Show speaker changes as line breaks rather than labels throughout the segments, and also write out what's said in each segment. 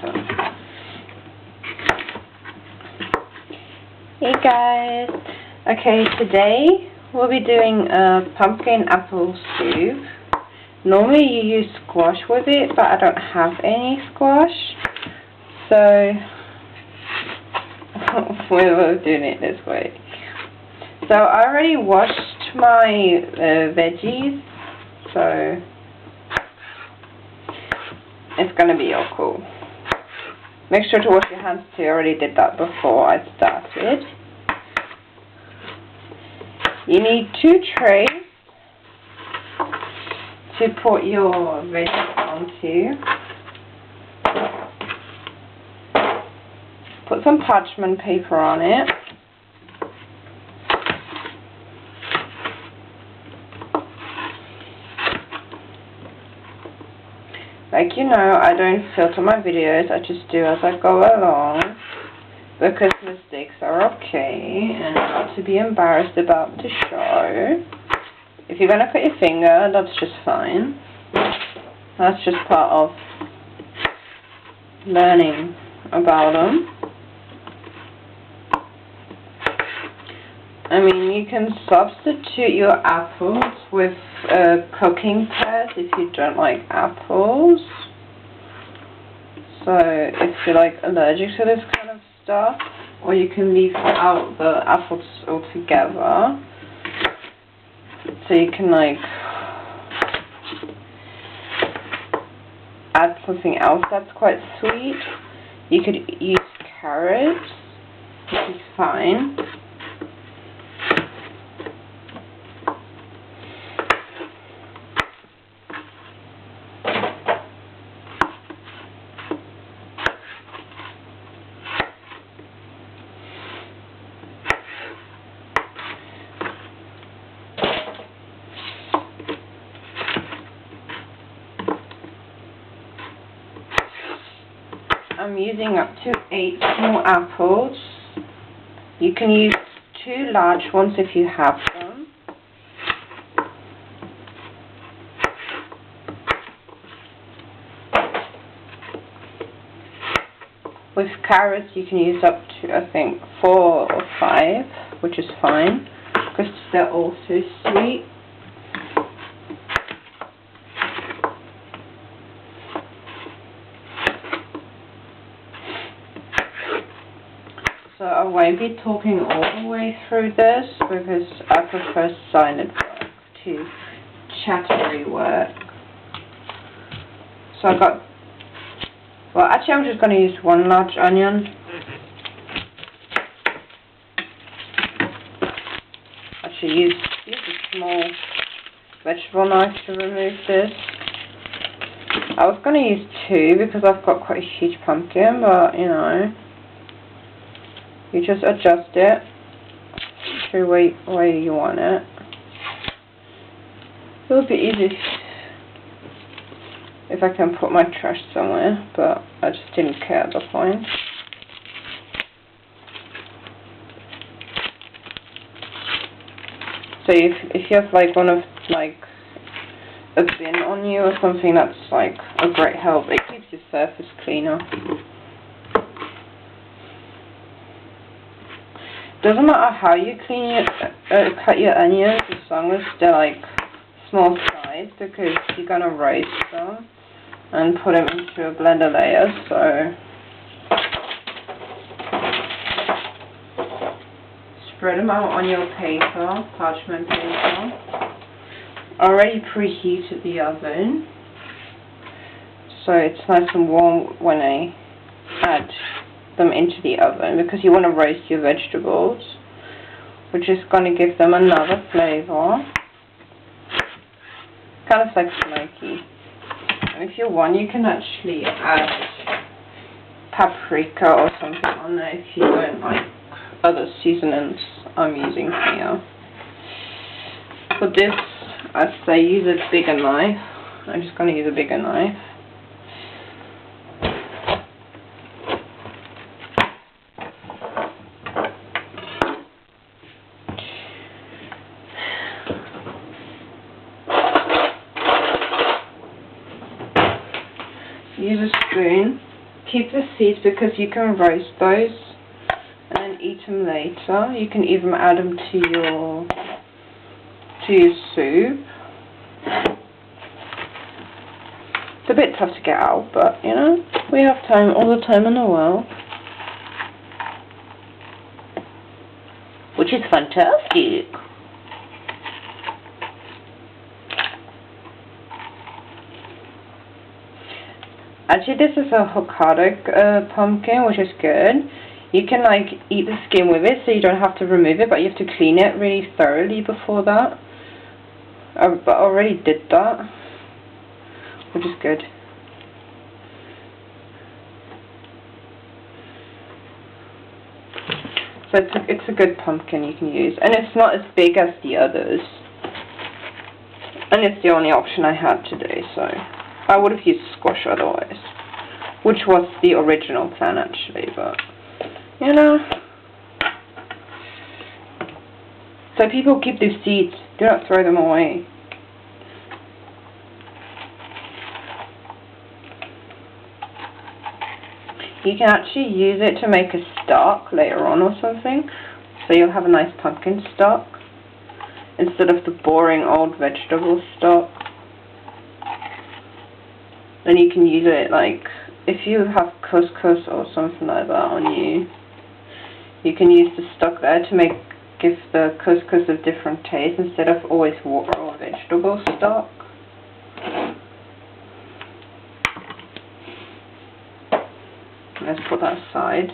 So. Hey guys. Okay, today we'll be doing a pumpkin apple soup. Normally you use squash with it, but I don't have any squash, so we're doing it this way. So I already washed my veggies, so it's going to be all cool. Make sure to wash your hands too. I already did that before I started. You need 2 trays to put your veggies onto. Put some parchment paper on it. Like you know, I don't filter my videos, I just do as I go along, because mistakes are okay, and not to be embarrassed about to show. If you're going to cut your finger, that's just fine. That's just part of learning about them. I mean, you can substitute your apples with cooking pads if you don't like apples. So if you're like allergic to this kind of stuff, or you can leave out the apples altogether. So you can like add something else that's quite sweet. You could use carrots, which is fine. I'm using up to 8 small apples. You can use 2 large ones if you have them. With carrots you can use up to, I think, 4 or 5, which is fine, because they're also sweet. So I won't be talking all the way through this because I prefer silent work to chattery work. So I got, well actually I'm just going to use 1 large onion. Actually use a small vegetable knife to remove this. I was going to use 2 because I've got quite a huge pumpkin, but you know. You just adjust it to where you want it. It would be easy if I can put my trash somewhere, but I just didn't care at the point. So if you have like one of like a bin on you or something, that's like a great help. It keeps your surface cleaner. Doesn't matter how you clean cut your onions, as long as they're like small size, because you're gonna roast them and put them into a blender later. So spread them out on your paper, parchment paper. Already preheated the oven, so it's nice and warm when I add them into the oven, because you want to roast your vegetables, which is going to give them another flavor, kind of like smoky. And if you want, you can actually add paprika or something on there if you don't like other seasonings I'm using here. For this, I'd say use a bigger knife. I'm just going to use a bigger knife. use a spoon. Keep the seeds because you can roast those and then eat them later. You can even add them to your soup. It's a bit tough to get out, but you know, we have time, all the time in the world. Which is fantastic. Actually, this is a Hokkaido pumpkin, which is good. You can like eat the skin with it, so you don't have to remove it, but you have to clean it really thoroughly before that. But I already did that, which is good. So it's a good pumpkin you can use, and it's not as big as the others. And it's the only option I had today, so I would have used squash otherwise, which was the original plan actually, but you know. So people keep these seeds, do not throw them away. You can actually use it to make a stock later on or something, so you'll have a nice pumpkin stock instead of the boring old vegetable stock. Then you can use it like if you have couscous or something like that on you. You can use the stock there to give the couscous a different taste instead of always water or vegetable stock. Let's put that aside,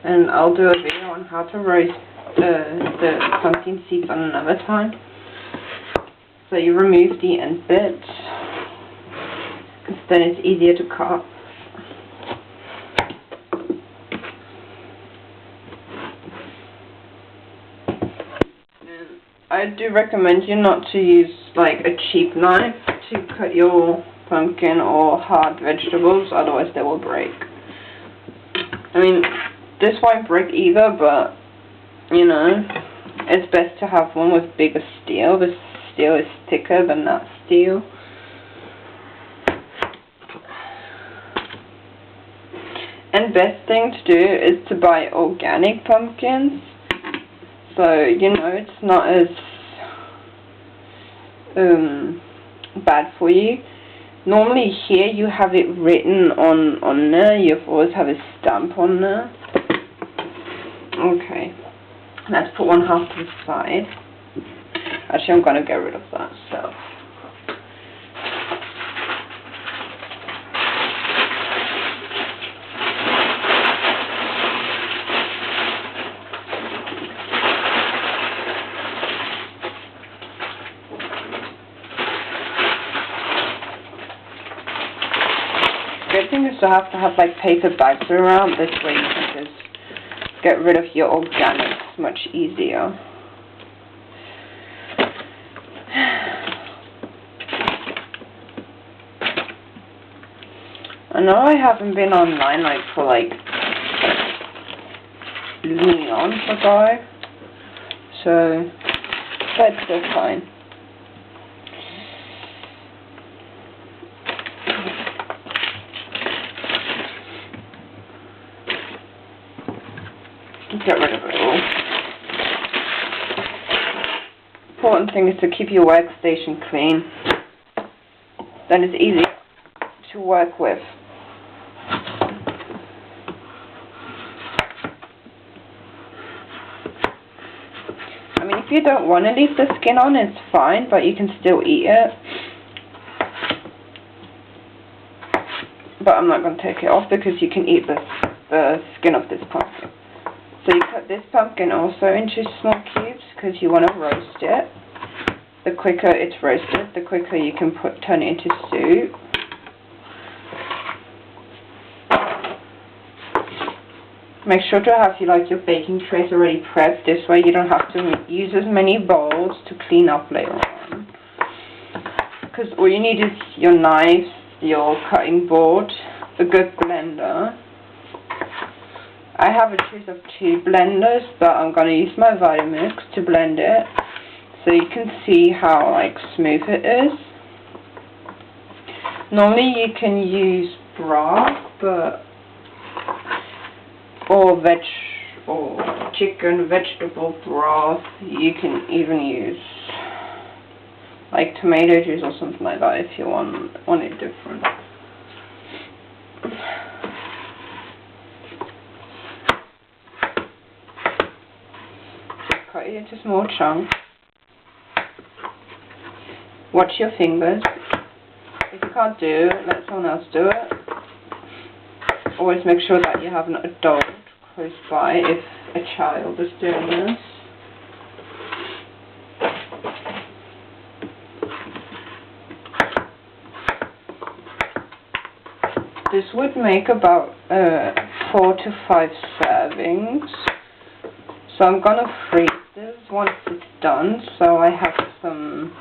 and I'll do a video on how to roast the pumpkin seeds on another time. So you remove the end bits, then it's easier to cut. And I do recommend you not to use like a cheap knife to cut your pumpkin or hard vegetables, otherwise they will break. I mean, this won't break either, but, you know, it's best to have one with bigger steel. This steel is thicker than that steel. And best thing to do is to buy organic pumpkins. So, you know, it's not as bad for you. Normally here you have it written on there, you always have a stamp on there. Okay, let's put one half to the side. Actually I'm going to get rid of that stuff. Good thing is to have like paper bags around, this way you can just get rid of your organics much easier. I know I haven't been online like for like eons ago, so that's still fine. Get rid of it all. Important thing is to keep your workstation clean. Then it's easy to work with. I mean, if you don't want to leave the skin on, it's fine, but you can still eat it. But I'm not going to take it off because you can eat the skin of this pumpkin. So you cut this pumpkin also into small cubes because you want to roast it. The quicker it's roasted, the quicker you can turn it into soup. Make sure to have your baking trays already prepped. This way you don't have to use as many bowls to clean up later on. Because all you need is your knife, your cutting board, a good blender. I have a choice of 2 blenders, but I'm going to use my Vitamix to blend it, so you can see how smooth it is. Normally you can use broth, or chicken vegetable broth. You can even use like tomato juice or something like that if you want it different. Cut it into small chunks. Watch your fingers. If you can't do it, let someone else do it. Always make sure that you have an adult close by if a child is doing this. This would make about 4 to 5 servings. So I'm gonna freeze this once it's done, so I have some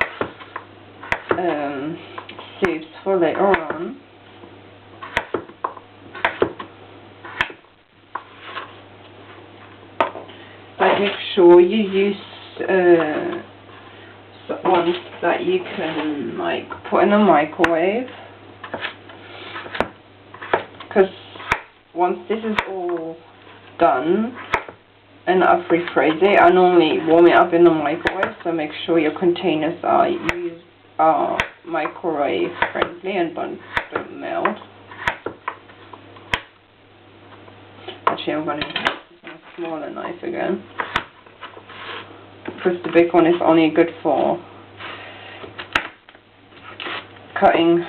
soups for later on. But make sure you use ones that you can like put in a microwave, because once this is all done and I've refreezed it, I normally warm it up in the microwave, so make sure your containers are microwave friendly and don't melt. Actually, I'm going to use my smaller knife again, because the big one is only good for cutting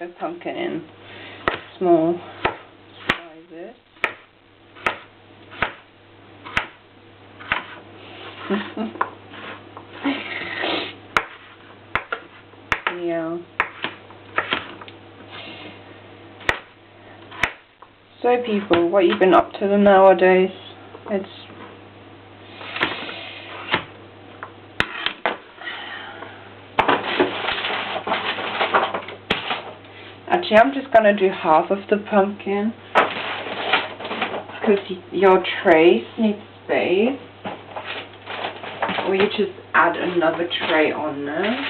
the pumpkin in small sizes. Yeah. So people, what you been up to nowadays? Actually, I'm just gonna do half of the pumpkin because your trays need space, or you just add another tray on there.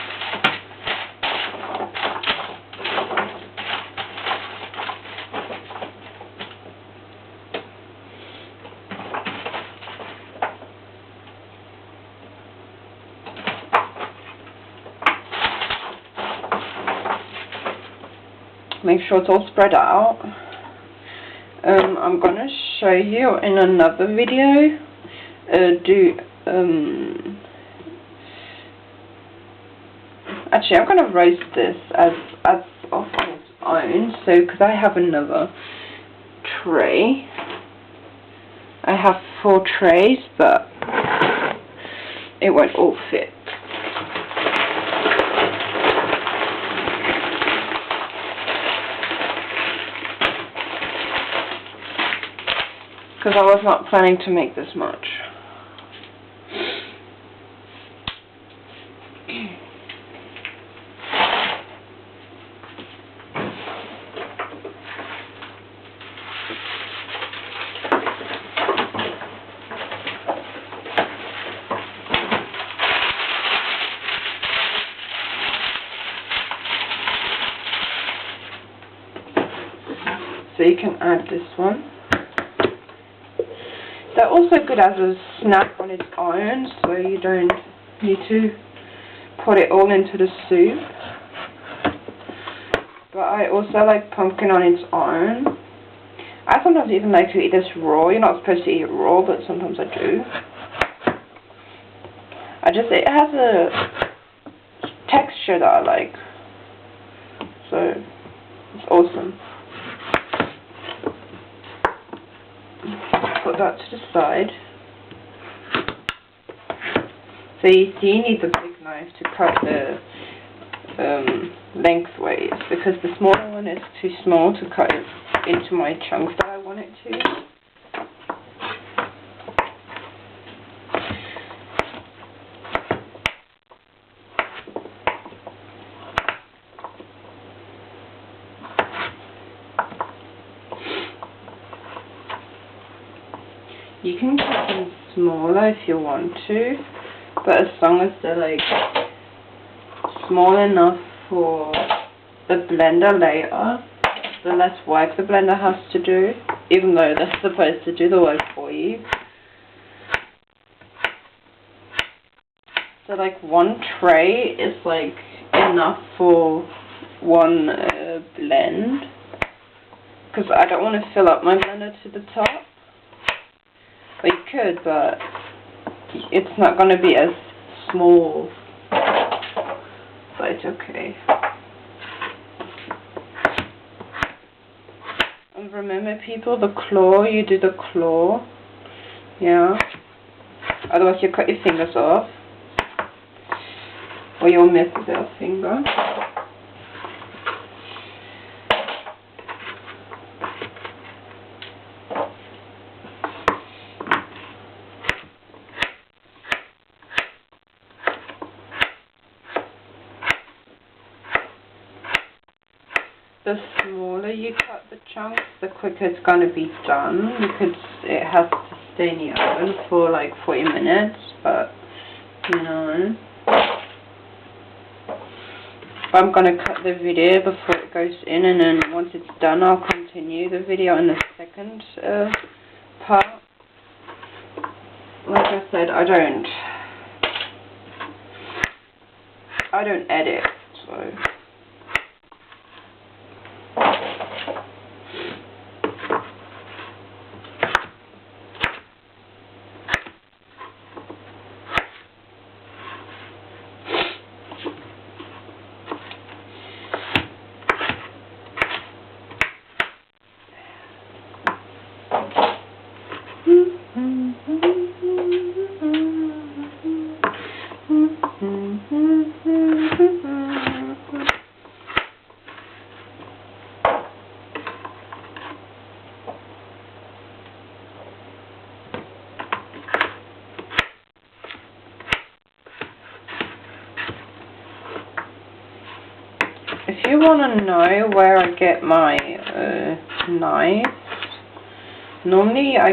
Make sure it's all spread out. I'm gonna show you in another video. Actually, I'm gonna roast this as of its own. So, because I have another tray, I have 4 trays, but it won't all fit. Because I was not planning to make this much. So you can add this one. They're also good as a snack on its own, so you don't need to put it all into the soup. But I also like pumpkin on its own. I sometimes even like to eat this raw. You're not supposed to eat it raw, but sometimes I do. It has a texture that I like. So, it's awesome. Put that to the side. So you see, you need the big knife to cut the lengthways, because the smaller one is too small to cut it into my chunks that I want it to. You can cut them smaller if you want to, but as long as they're like small enough for the blender later, the less work the blender has to do, even though they're supposed to do the work for you. So like one tray is like enough for one blend, because I don't want to fill up my blender to the top. Well, you could, but it's not going to be as small, but it's okay. And remember, people, the claw, you do the claw, yeah, otherwise you cut your fingers off, or you'll miss a finger. The smaller you cut the chunks, the quicker it's going to be done, because it has to stay in the oven for like 40 minutes, but you know. I'm going to cut the video before it goes in, and then once it's done I'll continue the video in the second part. Like I said, I don't edit, so. If you want to know where I get my knives, normally I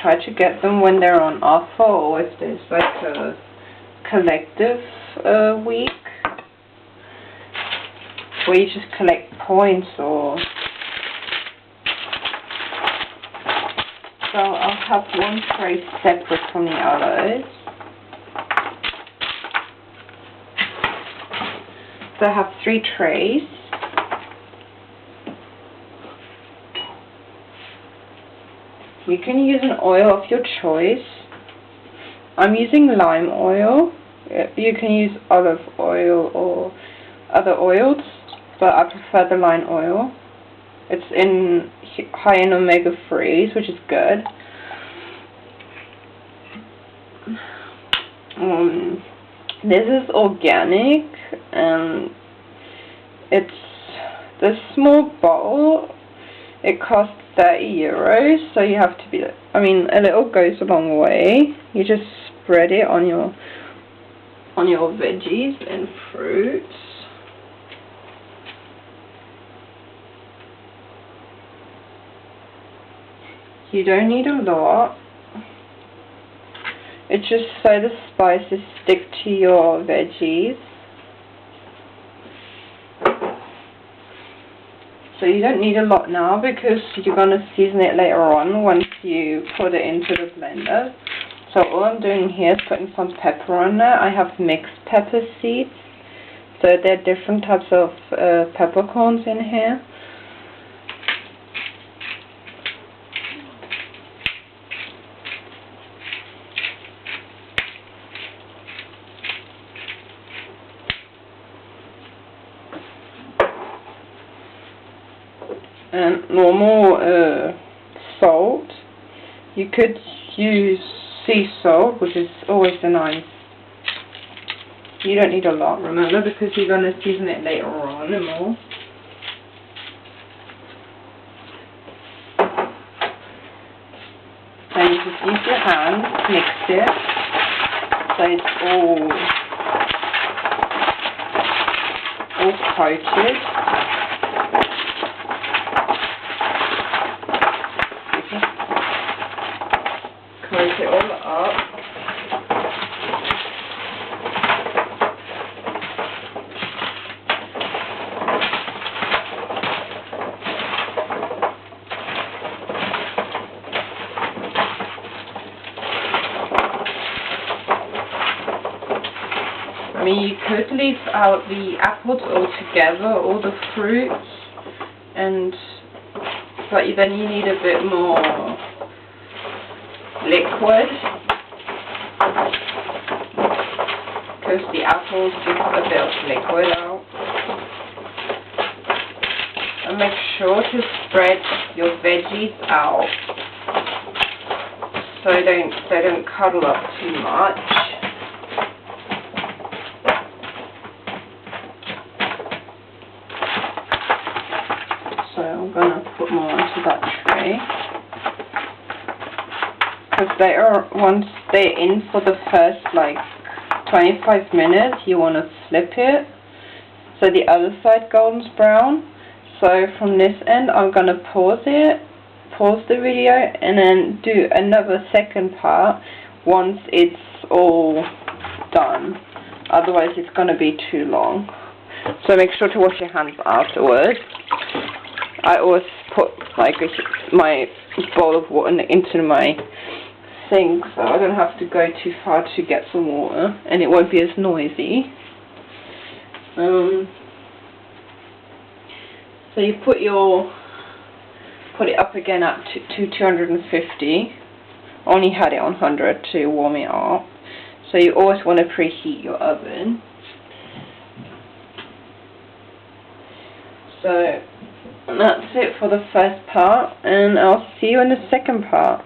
try to get them when they're on offer, or if there's like a collective week where you just collect points, or so I'll have one tray separate from the others. So I have 3 trays. You can use an oil of your choice. I'm using lime oil. You can use olive oil or other oils, but I prefer the lime oil. It's high in omega-3s, which is good. This is organic, and it's this small bowl. It costs €30, so you have to be, I mean, a little goes a long way. You just spread it on your veggies and fruits. You don't need a lot. It's just so the spices stick to your veggies. So you don't need a lot now, because you're going to season it later on once you put it into the blender. So all I'm doing here is putting some pepper on there. I have mixed pepper seeds. So there are different types of peppercorns in here. And normal salt. You could use sea salt, which is always nice. You don't need a lot, remember, because you're going to season it later on and more. Then you just use your hands, mix it, so it's all coated. Coat it all up. mean, you could leave out the apples altogether, all the fruits, but then you need a bit more liquid, because the apples give a bit of liquid out. And make sure to spread your veggies out so they don't cuddle up too much. So I'm gonna put more onto that tray, because once they're in for the first like 25 minutes, you want to flip it so the other side golden brown. So from this end, I'm going to pause the video, and then do another second part once it's all done. Otherwise it's going to be too long. So make sure to wash your hands afterwards. I always put like my bowl of water into my sink, so I don't have to go too far to get some water, and it won't be as noisy. So you put it up again at 250. Only had it on 100 to warm it up. So you always want to preheat your oven. So that's it for the first part, and I'll see you in the second part.